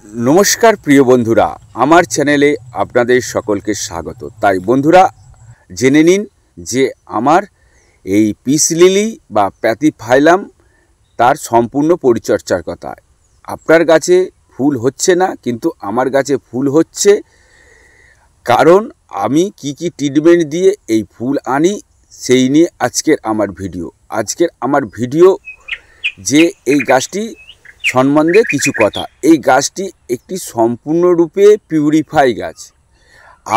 नमस्कार प्रिय बंधुरा आमार चैनेले आपनादेर सकलके स्वागत। ताई बंधुरा जेने निन जे आमार एई पिस लिली बा पैथिफाइलाम तार सम्पूर्ण परिचर्चार कथा। आपनार गाছে फुल होच्छे ना किन्तु आमार गाছে फुल होच्छे, कारण आमी की ट्रिटमेंट दिए एई फुल आनी सेई निये आजकेर आमार भिडियो। आजकेर आमार भिडियो जे एई गाछटी सम्बन्धे किछु कथा। এই গাছটি একটি সম্পূর্ণরূপে পিউরিফাই গাছ,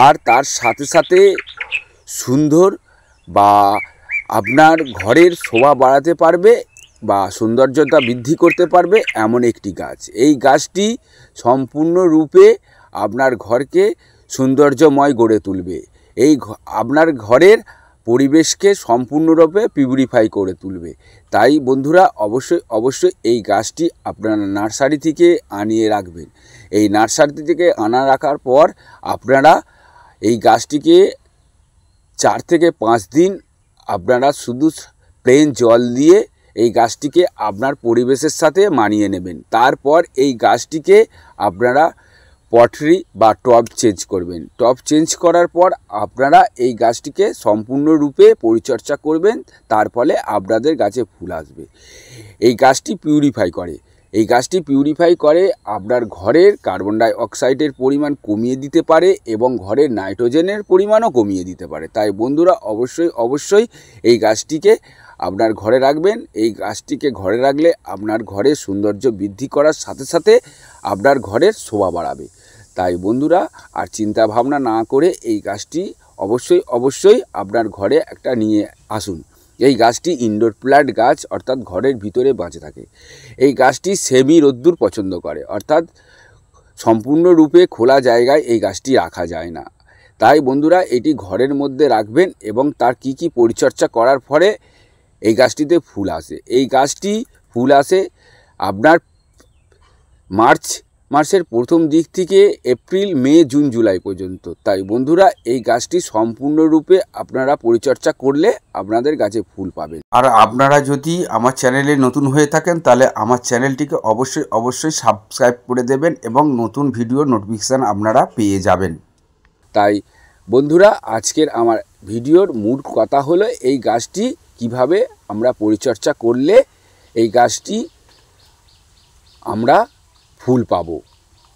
আর তার সাথে সাথে সুন্দর বা আপনার ঘরের শোভা বাড়াতে পারবে বা সৌন্দর্যতা বৃদ্ধি করতে পারবে এমন একটি গাছ। এই গাছটি সম্পূর্ণরূপে আপনার ঘরকে সৌন্দর্যময় গড়ে তুলবে। এই আপনার ঘরের পরিবেশকে সম্পূর্ণরূপে পিউরিফাই করে তুলবে। তাই বন্ধুরা অবশ্যই এই গাছটি আপনারা নার্সারি থেকে আনিয়ে রাখবেন। এই নার্সারি থেকে আনা রাখার পর আপনারা এই গাছটিকে 4 থেকে 5 দিন আপনারা শুধু প্লেন জল দিয়ে এই গাছটিকে আপনার পরিবেশের সাথে মানিয়ে নেবেন। তারপর এই গাছটিকে আপনারা পটরি বা টব চেঞ্জ করবেন। টব চেঞ্জ করার পর আপনারা এই গাছটিকে সম্পূর্ণরূপে পরিচর্যা করবেন, তার ফলে আপনাদের গাছে ফুল আসবে। এই গাছটি পিউরিফাই করে, এই গাছটি পিউরিফাই করে আপনার ঘরের কার্বন ডাই অক্সাইডের পরিমাণ কমিয়ে দিতে পারে এবং ঘরের নাইট্রোজেনের পরিমাণও কমিয়ে দিতে পারে। তাই বন্ধুরা অবশ্যই এই গাছটিকে আপনার ঘরে রাখবেন। এই গাছটিকে ঘরে রাখলে আপনার ঘরের সৌন্দর্য বৃদ্ধি করার সাথে সাথে আপনার ঘরের শোভা বাড়াবে। তাই বন্ধুরা আর চিন্তা ভাবনা না করে এই গাছটি অবশ্যই আপনার ঘরে একটা নিয়ে আসুন। এই গাছটি ইনডোর প্ল্যান্ট গাছ, অর্থাৎ ঘরের ভিতরে বাঁচে থাকে। এই গাছটি সেমি রোদ্দুর পছন্দ করে, অর্থাৎ সম্পূর্ণরূপে খোলা জায়গায় এই গাছটি রাখা যায় না। তাই বন্ধুরা এটি ঘরের মধ্যে রাখবেন এবং তার কি পরিচর্যা করার ফলে এই গাছটিতে ফুল আসে। এই গাছটি ফুল আসে আপনার মার্চ মাসের প্রথম দিক থেকে এপ্রিল, মে, জুন, জুলাই পর্যন্ত। তাই বন্ধুরা এই গাছটি সম্পূর্ণরূপে আপনারা পরিচর্যা করলে আপনাদের গাছে ফুল পাবেন। আর আপনারা যদি আমার চ্যানেলে নতুন হয়ে থাকেন তাহলে আমার চ্যানেলটিকে অবশ্যই সাবস্ক্রাইব করে দেবেন এবং নতুন ভিডিওর নোটিফিকেশান আপনারা পেয়ে যাবেন। তাই বন্ধুরা আজকের আমার ভিডিওর মূল কথা হলো এই গাছটি কিভাবে আমরা পরিচর্যা করলে এই গাছটি আমরা ফুল পাবো,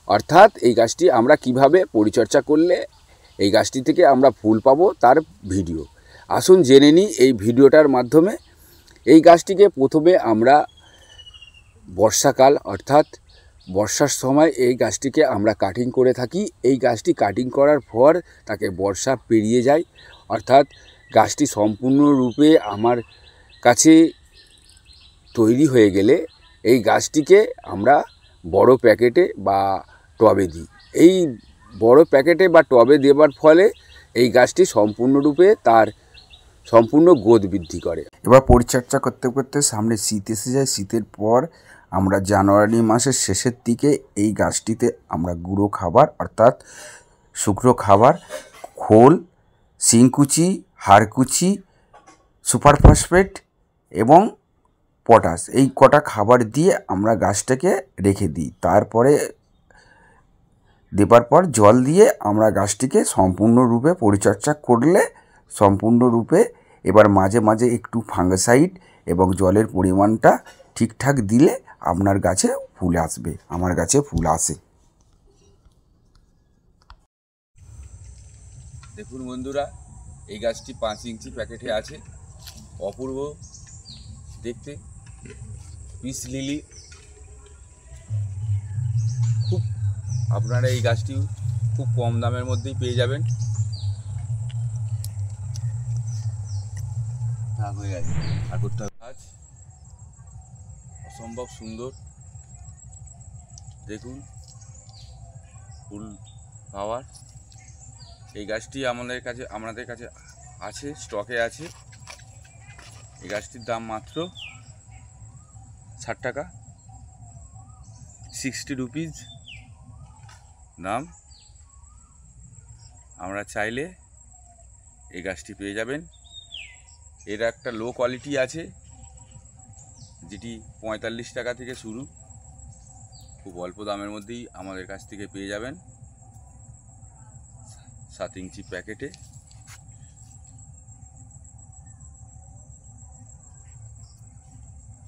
অর্থাৎ এই গাছটি আমরা কিভাবে পরিচর্যা করলে এই গাছটি থেকে আমরা ফুল পাবো তার ভিডিও। আসুন জেনে নিই এই ভিডিওটার মাধ্যমে। এই গাছটিকে প্রথমে আমরা বর্ষাকাল অর্থাৎ বর্ষার সময় এই গাছটিকে আমরা কাটিং করে থাকি। এই গাছটি কাটিং করার পর তাকে বর্ষা পেরিয়ে যায়, অর্থাৎ গাছটি সম্পূর্ণরূপে আমার কাছে তৈরি হয়ে গেলে এই গাছটিকে আমরা বড় প্যাকেটে বা টবে দিই। এই বড় প্যাকেটে বা টবে দেওয়ার ফলে এই গাছটি সম্পূর্ণরূপে তার সম্পূর্ণ গ্রোথ বৃদ্ধি করে। এবার পরিচর্যা করতে করতে সামনে শীত এসে যায়। শীতের পর আমরা জানুয়ারি মাসের শেষের দিকে এই গাছটিতে আমরা গুঁড়ো খাবার অর্থাৎ শুকনো খাবার, খোল, শিংকুচি, হাড়কুচি, সুপার ফসফেট এবং পটাশ এই কটা খাবার দিয়ে আমরা গাছটাকে রেখে দিই। তারপরে দেবার পর জল দিয়ে আমরা গাছটিকে সম্পূর্ণরূপে পরিচর্যা করলে সম্পূর্ণরূপে এবার মাঝে মাঝে একটু ফাঙ্গিসাইড এবং জলের পরিমাণটা ঠিকঠাক দিলে আপনার গাছে ফুল আসবে। আমার গাছে ফুল আসে। দেখুন বন্ধুরা এই গাছটি 5 ইঞ্চি প্যাকেটে আছে, অপূর্ব দেখতে পিস লিলি। খুব আপনারা এই গাছটি খুব কম দামের মধ্যেই পেয়ে যাবেন। হয়ে গেছে গাছ অসম্ভব সুন্দর। দেখুন ফুল পাওয়ার। এই গাছটি আমাদের কাছে আছে, স্টকে আছে। এই গাছটির দাম মাত্র 60 টাকা, 60 রুপিজ দাম। আমরা চাইলে এই গাছটি পেয়ে যাবেন। এর একটা লো কোয়ালিটি আছে যেটি 45 টাকা থেকে শুরু। খুব অল্প দামের মধ্যেই আমাদের কাছ থেকে পেয়ে যাবেন 7 ইঞ্চি প্যাকেটে।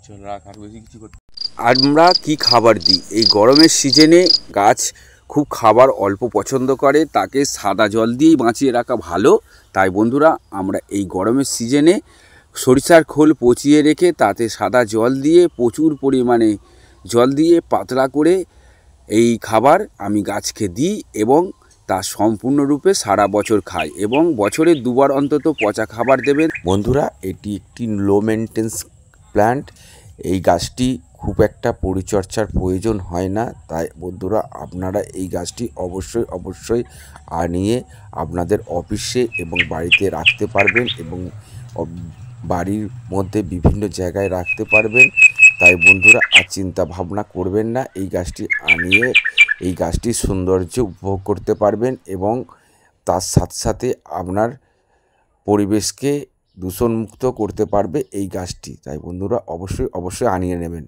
চল রাখ, আর বেশি কিছু করতে। আমরা কি খাবার দিই এই গরমের সিজনে? গাছ খুব খাবার অল্প পছন্দ করে, তাকে সাদা জল দিয়েই বাঁচিয়ে রাখা ভালো। তাই বন্ধুরা, আমরা এই গরমের সিজনে সরিষার খোল পচিয়ে রেখে তাতে সাদা জল দিয়ে, প্রচুর পরিমাণে জল দিয়ে পাতলা করে এই খাবার আমি গাছকে দিই এবং তা সম্পূর্ণরূপে সারা বছর খায় এবং বছরে দুবার অন্তত পচা খাবার দেবেন। বন্ধুরা, এটি একটি লো মেনটেন্স প্ল্যান্ট। এই গাছটি খুব একটা পরিচর্যার প্রয়োজন হয় না। তাই বন্ধুরা, আপনারা এই গাছটি অবশ্যই আনিয়ে আপনাদের অফিসে এবং বাড়িতে রাখতে পারবেন এবং বাড়ির মধ্যে বিভিন্ন জায়গায় রাখতে পারবেন। তাই বন্ধুরা, আর চিন্তা ভাবনা করবেন না, এই গাছটি আনিয়ে এই গাছটির সৌন্দর্য উপভোগ করতে পারবেন এবং তার সাথে সাথে আপনার পরিবেশকে দূষণমুক্ত করতে পারবে এই গাছটি। তাই বন্ধুরা, অবশ্যই আনিয়ে নেবেন।